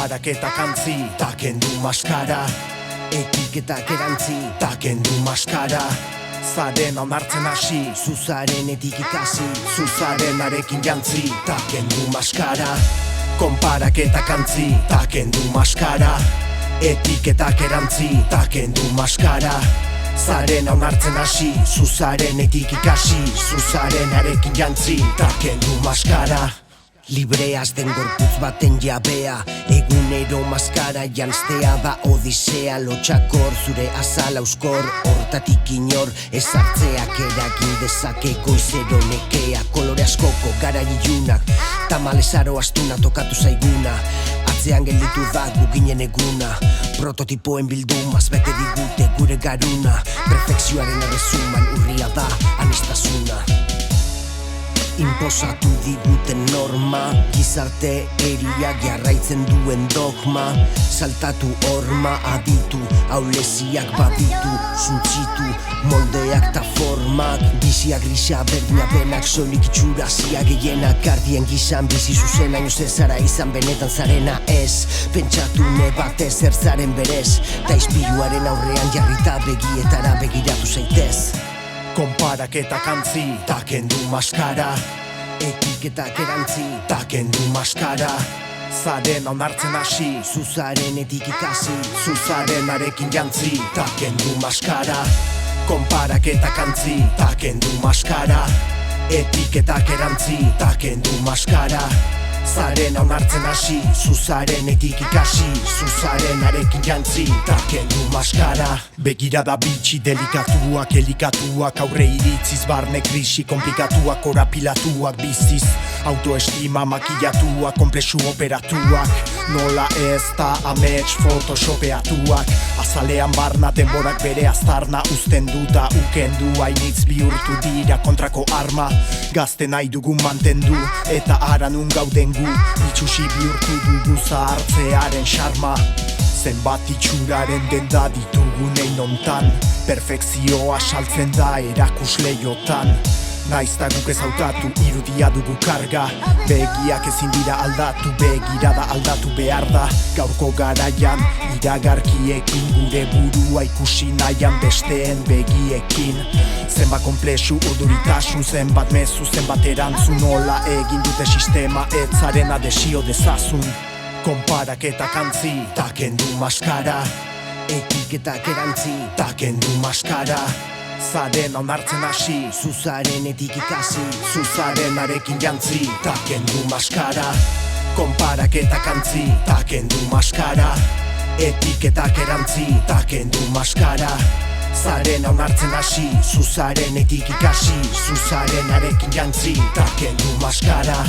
Konparaketak antzi, takendu maskara. Etiketak erantzi, takendu maskara. Zaren onartzen hasi, zuzarenetik ikasi, zuzarenarekin jantzi, takendu maskara. Konparaketak antzi, takendu maskara. Etiketak erantzi, takendu maskara. Zaren onartzen hasi, zuzarenetik ikasi, zuzarenarekin jantzi, takendu maskara. Libreaz den gorputz baten jabea, egunero maskara janztea da odisea. Lotxakor zure azala euskor, hortatik inor ezartzeak eragin dezake goizero nekea. Kolore askoko gara ilunak, tamalezaro astuna tokatu zaiguna. Atzean gelditu da guginen eguna, prototipoen bildumaz bete digute gure garuna. Perfekzioaren erresuman urria da anistasuna. Inposatu diguten norma, gizarte eriak jarraitzen duen dogma. Saltatu horma aditu, aulesiak baditu, suntzitu, moldeak ta formak. Bizia grisa berdina benak, soilik itxurazia gehienak. Gardien gizan bizi zuzena, inoz ezara izan benetan zarena ez. Pentsatu ne batez zertzaren berez, ta ispiluaren aurrean jarrita begietara begiratu zaitez. Konparaketak antzi, takendu maskara. Etiketak erantzi, takendu maskara. Zaren onartzen hasi, zuzarenetik ikasi, zuzarenarekin jantzi, takendu maskara. Konparaketak antzi, takendu maskara. Etiketak erantzi, takendu maskara. Zaren onartzen hasi, zuzarenetik ikasi, zuzarenarekin jantzi, takendu maskara. Begirada bitxi delikatuak, elikatuak, aurre iritziz barne krisi komplikatuak, korapilatuak biziz. Autoestima makillatuak, komplexu operatuak, nola ez da amets photoshopeatuak. Azalean barna denborak bere aztarna uzten duta, ukendu hainitz bihurtu dira kontrako arma. Gazte nahi dugun mantendu, eta aranun gauden gu, itxusi bihurtu dugu zahartzearen xarma. Zenbat itxuraren denda ditugun einontan, perfekzioa saltzen da erakusleiotan. Naizta guk ez hautatu, irudia dugu karga. Begiak ezin dira aldatu, begirada aldatu behar da. Gaurko garaian, iragarkiekin, gure burua ikusi nahian besteen begiekin. Zenbat komplexu urduritasun, zenbat mezu, zenbat erantzun. Nola egin dute sistema, etzaren adesio dezazun. Konparaketak antzi, takendu maskara. etiketak erantzi, takendu maskara. Zaren onartzen hasi, zuzarenetik ikasi, zuzarenarekin jantzi, takendu maskara. Konparaketak antzi, takendu maskara. Etiketak erantzi, takendu maskara. Zaren onartzen hasi, zuzarenetik ikasi, zuzarenarekin jantzi, takendu maskara.